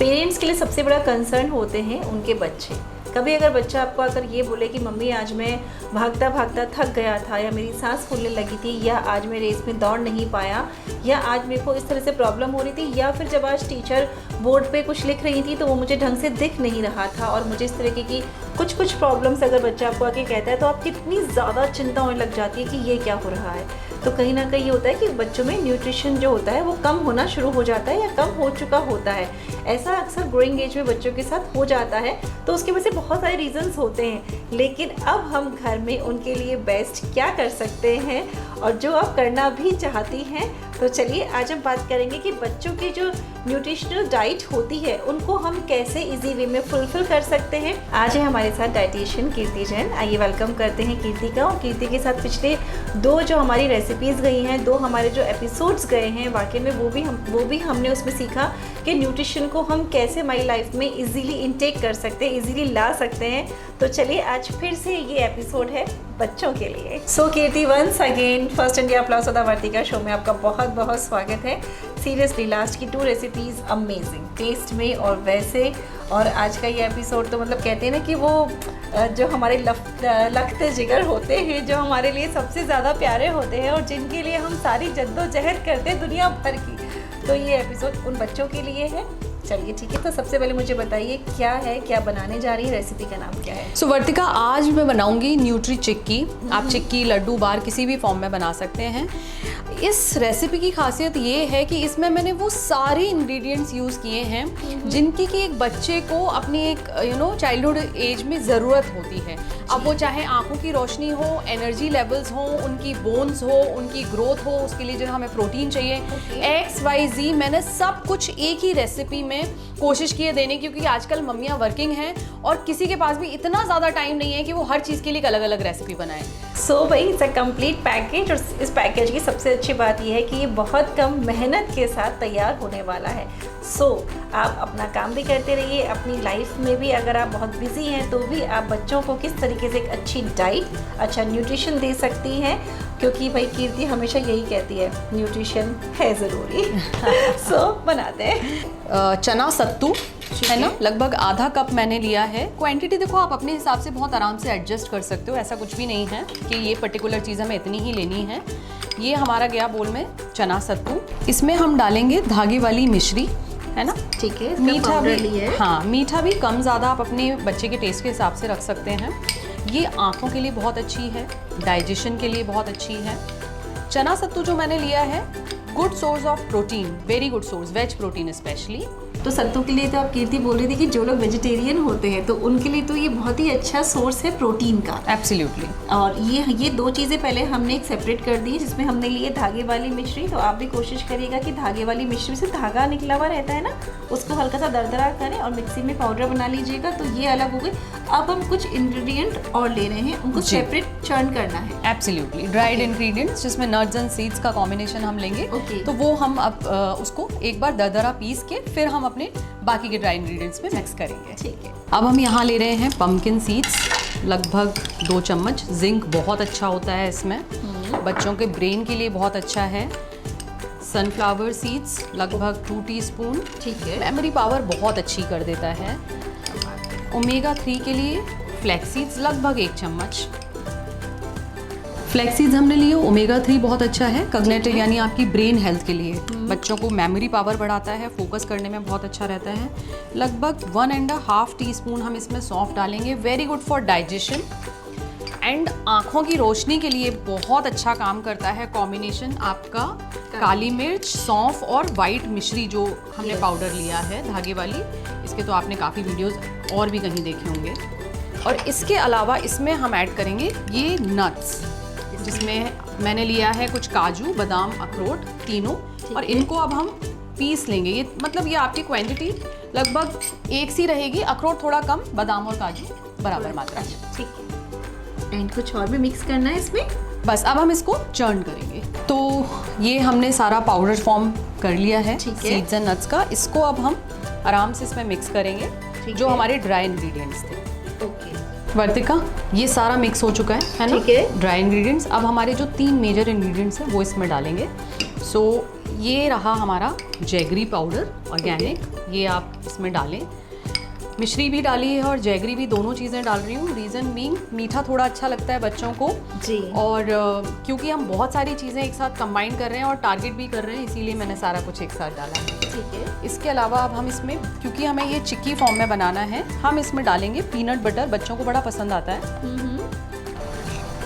Parents के लिए सबसे बड़ा कंसर्न होते हैं उनके बच्चे। कभी अगर बच्चा आपको आकर ये बोले कि मम्मी आज मैं भागता भागता थक गया था, या मेरी सांस फूलने लगी थी, या आज मैं रेस में दौड़ नहीं पाया, या आज मेरे को इस तरह से प्रॉब्लम हो रही थी, या फिर जब आज टीचर बोर्ड पे कुछ लिख रही थी तो वो मुझे ढंग से दिख नहीं रहा था, और मुझे इस तरीके की कुछ प्रॉब्लम्स अगर बच्चा आपको आके कहता है तो आपकी इतनी ज़्यादा चिंता होने लग जाती है कि ये क्या हो रहा है। तो कहीं ना कहीं ये होता है कि बच्चों में न्यूट्रिशन जो होता है वो कम होना शुरू हो जाता है या कम हो चुका होता है। ऐसा अक्सर ग्रोइंग एज में बच्चों के साथ हो जाता है। तो उसके वजह से बहुत सारे रीजंस होते हैं, लेकिन अब हम घर में उनके लिए बेस्ट क्या कर सकते हैं और जो आप करना भी चाहती हैं। तो चलिए आज हम बात करेंगे कि बच्चों की जो न्यूट्रिशनल डाइट होती है उनको हम कैसे इजी वे में फुलफिल कर सकते हैं। आज है हमारे साथ डाइटिशियन कीर्ति जैन। आइए वेलकम करते हैं कीर्ति का। और कीर्ति के साथ पिछले 2 जो हमारी रेसिपीज़ गई हैं, 2 हमारे जो एपिसोड्स गए हैं, वाकई में वो भी हमने उसमें सीखा कि न्यूट्रिशन को हम कैसे हमारी लाइफ में इजीली इनटेक कर सकते हैं, इजीली ला सकते हैं। तो चलिए आज फिर से ये एपिसोड है बच्चों के लिए। So Kirti, once again first India plus Vartika show में आपका बहुत बहुत स्वागत है। सीरियसली लास्ट की 2 रेसिपीज़ अमेजिंग टेस्ट में और वैसे, और आज का ये एपिसोड तो मतलब कहते हैं ना कि वो जो हमारे लखते जिगर होते हैं, जो हमारे लिए सबसे ज़्यादा प्यारे होते हैं और जिनके लिए हम सारी जद्दोजहद करते हैं दुनिया भर की, तो ये एपिसोड उन बच्चों के लिए है। चलिए ठीक है, तो सबसे पहले मुझे बताइए क्या बनाने जा रही है, रेसिपी का नाम क्या है? सो वर्तिका, आज मैं बनाऊंगी न्यूट्री चिक्की। आप चिक्की, लड्डू, बार किसी भी फॉर्म में बना सकते हैं। इस रेसिपी की खासियत ये है कि इसमें मैंने वो सारे इंग्रेडिएंट्स यूज़ किए हैं जिनकी कि एक बच्चे को अपनी एक चाइल्डहुड एज में ज़रूरत होती है। अब वो चाहे आंखों की रोशनी हो, एनर्जी लेवल्स हो, उनकी बोन्स हो, उनकी ग्रोथ हो, उसके लिए जो हमें प्रोटीन चाहिए, XYZ मैंने सब कुछ एक ही रेसिपी में कोशिश की है देने, क्योंकि आजकल मम्मियाँ वर्किंग हैं और किसी के पास भी इतना ज़्यादा टाइम नहीं है कि वो हर चीज़ के लिए अलग अलग रेसिपी बनाए। सो भाई इट्स अ कंप्लीट पैकेज। और इस पैकेज की सबसे अच्छी बात यह है कि ये बहुत कम मेहनत के साथ तैयार होने वाला है। सो आप अपना काम भी करते रहिए, अपनी लाइफ में भी अगर आप बहुत बिजी हैं तो भी आप बच्चों को किस तरीके से एक अच्छी डाइट, अच्छा न्यूट्रिशन दे सकती हैं, क्योंकि भाई कीर्ति हमेशा यही कहती है न्यूट्रिशन है ज़रूरी। सो बनाते हैं। चना सत्तू है ना, लगभग आधा कप मैंने लिया है। क्वांटिटी देखो आप अपने हिसाब से बहुत आराम से एडजस्ट कर सकते हो, ऐसा कुछ भी नहीं है कि ये पर्टिकुलर चीज़ हमें इतनी ही लेनी है। ये हमारा गया बोल में चना सत्तू। इसमें हम डालेंगे धागे वाली मिश्री, है ना, ठीक है। मीठा भी, हाँ मीठा भी कम ज़्यादा आप अपने बच्चे के टेस्ट के हिसाब से रख सकते हैं। ये आँखों के लिए बहुत अच्छी है, डाइजेशन के लिए बहुत अच्छी है। चना सत्तू जो मैंने लिया है, good source of protein, very good source, veg protein specially. तो सत्तू के लिए तो आप कीर्ति बोल रही थी कि जो लोग वेजिटेरियन होते हैं तो उनके लिए तो ये बहुत ही अच्छा सोर्स है प्रोटीन का। एब्सोल्युटली। और ये 2 चीज़ें पहले हमने एक सेपरेट कर दी, जिसमें हमने लिए धागे वाली मिश्री। तो आप भी कोशिश करिएगा कि धागे वाली मिश्री से धागा निकला हुआ रहता है ना, उसको हल्का सा दरदरा करें और मिक्सी में पाउडर बना लीजिएगा। तो ये अलग हो गई। अब हम कुछ इंग्रेडिएंट और ले रहे हैं, उनको सेपरेट चर्न करना है। एब्सोल्युटली। ड्राइड इंग्रेडिएंट्स जिसमें नट्स एंड सीड्स का कॉम्बिनेशन हम लेंगे। तो वो हम अब उसको एक बार दरदरा पीस के फिर हम अपने बाकी के ड्राई इंग्रेडिएंट्स में मिक्स करेंगे। ठीक है। अब हम यहाँ ले रहे हैं पम्पकिन सीड्स, लगभग 2 चम्मच। जिंक बहुत अच्छा होता है इसमें, बच्चों के ब्रेन के लिए बहुत अच्छा है। सनफ्लावर सीड्स लगभग 2 टीस्पून, ठीक है, मेमोरी पावर बहुत अच्छी कर देता है। ओमेगा 3 के लिए फ्लैक्स सीड्स लगभग 1 चम्मच। फ्लैक्स सीड्स हमने लिए, ओमेगा 3 बहुत अच्छा है कॉग्निटिव यानी आपकी ब्रेन हेल्थ के लिए, बच्चों को मेमोरी पावर बढ़ाता है, फोकस करने में बहुत अच्छा रहता है। लगभग 1.5 टीस्पून हम इसमें सौंफ डालेंगे, very good for digestion and आँखों की रोशनी के लिए बहुत अच्छा काम करता है कॉम्बिनेशन आपका काली मिर्च, सौंफ और वाइट मिश्री जो हमने पाउडर लिया है धागे वाली। इसके तो आपने काफ़ी वीडियोस और भी कहीं देखे होंगे। और इसके अलावा इसमें हम ऐड करेंगे ये नट्स, जिसमें मैंने लिया है कुछ काजू, बादाम, अखरोट तीनों, और इनको अब हम पीस लेंगे। ये मतलब ये आपकी क्वांटिटी लगभग एक सी रहेगी, अखरोट थोड़ा कम, बादाम और काजू बराबर मात्रा। ठीक है। एंड कुछ और भी मिक्स करना है इसमें? बस अब हम इसको चर्न करेंगे। तो ये हमने सारा पाउडर फॉर्म कर लिया है सीड्स एंड नट्स का। इसको अब हम आराम से इसमें मिक्स करेंगे जो हमारे ड्राई इंग्रेडिएंट्स थे। वर्तिका, ये सारा मिक्स हो चुका है ना, ड्राई इंग्रेडिएंट्स। अब हमारे जो 3 मेजर इंग्रेडिएंट्स हैं वो इसमें डालेंगे। सो ये रहा हमारा जैगरी पाउडर ऑर्गेनिक, ये आप इसमें डालें। मिश्री भी डाली है और जैगरी भी, दोनों चीज़ें डाल रही हूँ। रीज़न बीइंग मीठा थोड़ा अच्छा लगता है बच्चों को जी। और क्योंकि हम बहुत सारी चीज़ें एक साथ कंबाइन कर रहे हैं और टारगेट भी कर रहे हैं, इसीलिए मैंने सारा कुछ एक साथ डाला है। ठीक है। इसके अलावा अब हम इसमें, क्योंकि हमें ये चिक्की फॉर्म में बनाना है, हम इसमें डालेंगे पीनट बटर। बच्चों को बड़ा पसंद आता है।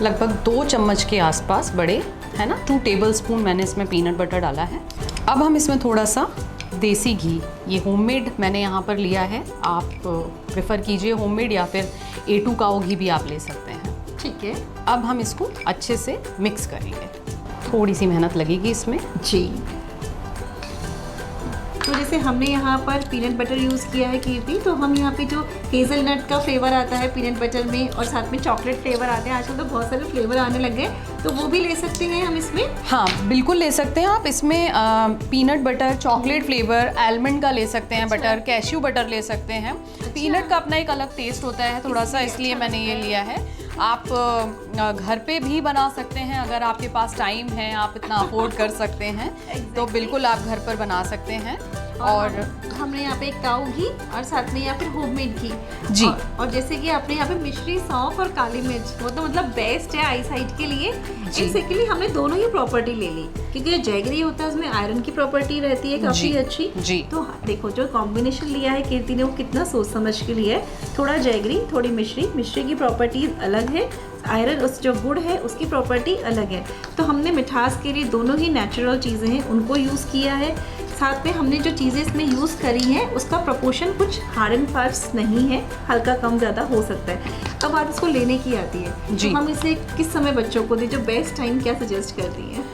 लगभग 2 चम्मच के आसपास बड़े, है ना। 2 टेबलस्पून मैंने इसमें पीनट बटर डाला है। अब हम इसमें थोड़ा सा देसी घी, ये होममेड मैंने यहाँ पर लिया है, आप प्रेफर कीजिए होममेड या फिर A2 काऊ घी भी आप ले सकते हैं। ठीक है। अब हम इसको अच्छे से मिक्स करेंगे। थोड़ी सी मेहनत लगेगी इसमें जी। तो जैसे हमने यहाँ पर पीनट बटर यूज़ किया है कीर्ति, तो हम यहाँ पे जो हेज़लनट का फ्लेवर आता है पीनट बटर में और साथ में चॉकलेट फ्लेवर आते हैं, आजकल तो बहुत सारे फ्लेवर आने लग गए, तो वो भी ले सकते हैं हम इसमें। हाँ बिल्कुल ले सकते हैं आप इसमें। Peanut butter, chocolate flavour, almond का ले सकते हैं बटर, कैश्यू बटर ले सकते हैं। पीनट का अपना एक अलग टेस्ट होता है थोड़ा सा, इसलिए मैंने ये लिया है। आप घर पे भी बना सकते हैं अगर आपके पास टाइम है, आप इतना अफोर्ड कर सकते हैं तो बिल्कुल आप घर पर बना सकते हैं। और हमने यहाँ पे काऊ घी और साथ में यहाँ पे होममेड घी जी। और जैसे कि आपने यहाँ पे मिश्री, सौंफ और काली मिर्च, वो तो मतलब बेस्ट है आई साइट के लिए। बेसिकली हमने दोनों ही प्रॉपर्टी ले ली, क्योंकि जो जैगरी होता है उसमें आयरन की प्रॉपर्टी रहती है काफी अच्छी जी। तो देखो जो कॉम्बिनेशन लिया है कीर्ति ने, वो कितना सोच समझ के लिया है। थोड़ा जैगरी, थोड़ी मिश्री, मिश्री की प्रॉपर्टीज अलग है, आयरन उस जो गुड़ है उसकी प्रॉपर्टी अलग है। तो हमने मिठास के लिए दोनों ही नेचुरल चीज़ें हैं उनको यूज़ किया है। साथ में हमने जो चीज़ें इसमें यूज़ करी हैं उसका प्रोपोर्शन कुछ हार्ड एंड फास्ट नहीं है, हल्का कम ज़्यादा हो सकता है। अब बात इसको लेने की आती है जी। तो हम इसे किस समय बच्चों को दें, जो बेस्ट टाइम क्या सजेस्ट करती हैं?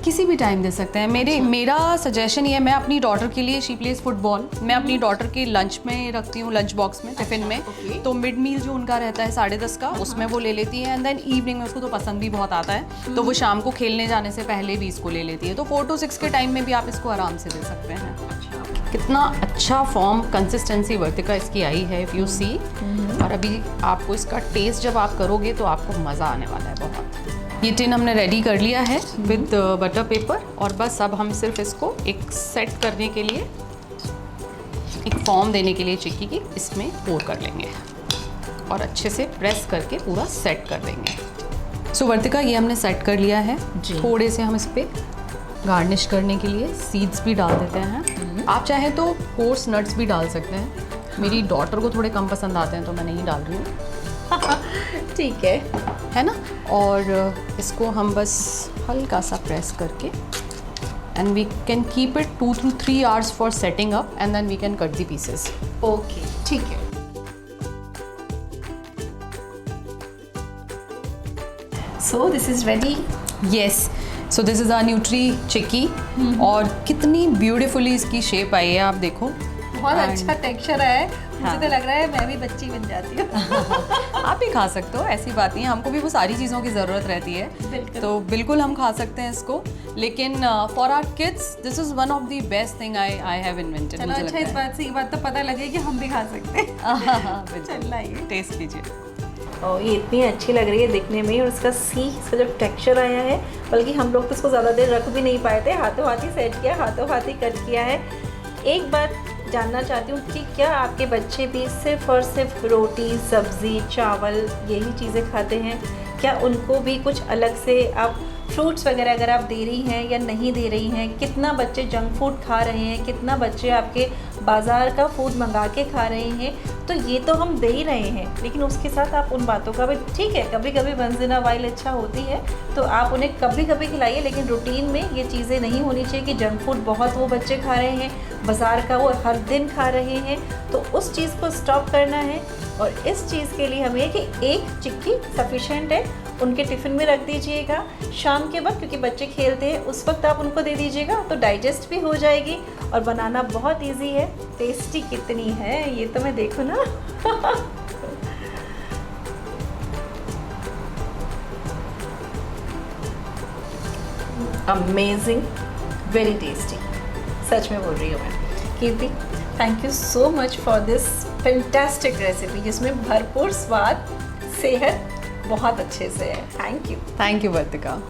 किसी भी टाइम दे सकते हैं। मेरा सजेशन ये है, मैं अपनी डॉटर के लिए, शी प्लेज फुटबॉल, मैं अपनी डॉटर के लंच में रखती हूँ, लंच बॉक्स में, टिफिन में। तो मिड मील जो उनका रहता है 10:30 का, उसमें वो ले लेती है। एंड देन इवनिंग में उसको तो पसंद भी बहुत आता है, तो वो शाम को खेलने जाने से पहले भी इसको ले लेती है। तो 4 to 6 के टाइम में भी आप इसको आराम से दे सकते हैं। कितना अच्छा फॉर्म, कंसिस्टेंसी वर्तिका इसकी आई है, इफ़ यू सी। और अभी आपको इसका टेस्ट जब आप करोगे तो आपको मज़ा आने वाला है बहुत। ये टिन हमने रेडी कर लिया है विद बटर पेपर, और बस अब हम सिर्फ इसको एक सेट करने के लिए, एक फॉर्म देने के लिए चिक्की की, इसमें पोर कर लेंगे और अच्छे से प्रेस करके पूरा सेट कर देंगे। सो वर्तिका ये हमने सेट कर लिया है। थोड़े से हम इस पर गार्निश करने के लिए सीड्स भी डाल देते हैं। आप चाहें तो कोर्स नट्स भी डाल सकते हैं, मेरी डॉटर को थोड़े कम पसंद आते हैं तो मैं नहीं डाल रही हूँ। ठीक है ना। और इसको हम बस हल्का सा प्रेस करके, and we can keep it 2 to 3 hours for setting up, and then we can cut the pieces. Okay ठीक है। So this is ready. Yes, so this is our nutri chikki. और कितनी ब्यूटीफुली इसकी शेप आई है, आप देखो। बहुत अच्छा टेक्सचर है, मुझे तो लग रहा है मैं भी बच्ची बन जाती हूँ। आप भी खा सकते हो, ऐसी बात नहीं है, हमको भी वो सारी चीज़ों की ज़रूरत रहती है, तो बिल्कुल हम खा सकते हैं इसको। लेकिन for our kids this is one of the best thing I have invented. चलो अच्छा, इस बात से ये बात तो पता लगे कि हम भी खा सकते हैं। चल लाइए, टेस्ट कीजिए। और ये इतनी अच्छी लग रही है दिखने में, और इसका इसका जब टेक्सचर आया है, बल्कि हम लोग तो इसको ज़्यादा देर रख भी नहीं पाए थे, हाथों हाथ ही सेट किया, हाथों हाथ ही कट किया है। एक बात जानना चाहती हूँ कि क्या आपके बच्चे भी सिर्फ और सिर्फ रोटी, सब्ज़ी, चावल यही चीज़ें खाते हैं? क्या उनको भी कुछ अलग से आप फ्रूट्स वगैरह अगर आप दे रही हैं या नहीं दे रही हैं? कितना बच्चे जंक फूड खा रहे हैं, कितना बच्चे आपके बाज़ार का फूड मंगा के खा रहे हैं? तो ये तो हम दे ही रहे हैं, लेकिन उसके साथ आप उन बातों का भी, ठीक है कभी कभी वंस इन अ वाइल अच्छा होती है तो आप उन्हें कभी कभी खिलाइए, लेकिन रूटीन में ये चीज़ें नहीं होनी चाहिए कि जंक फूड बहुत वो बच्चे खा रहे हैं, बाज़ार का वो हर दिन खा रहे हैं। तो उस चीज़ को स्टॉप करना है, और इस चीज़ के लिए हमें कि एक चिक्की सफिशेंट है, उनके टिफ़िन में रख दीजिएगा शाम के वक्त, क्योंकि बच्चे खेलते हैं उस वक्त आप उनको दे दीजिएगा, तो डाइजेस्ट भी हो जाएगी। और बनाना बहुत इजी है, टेस्टी कितनी है ये तो मैं देखो ना। अमेजिंग, वेरी टेस्टी, सच में बोल रही हूँ मैं। Kirti, thank you so much for this fantastic recipe, जिसमें भरपूर स्वाद, सेहत बहुत अच्छे से है। Thank you Vartika.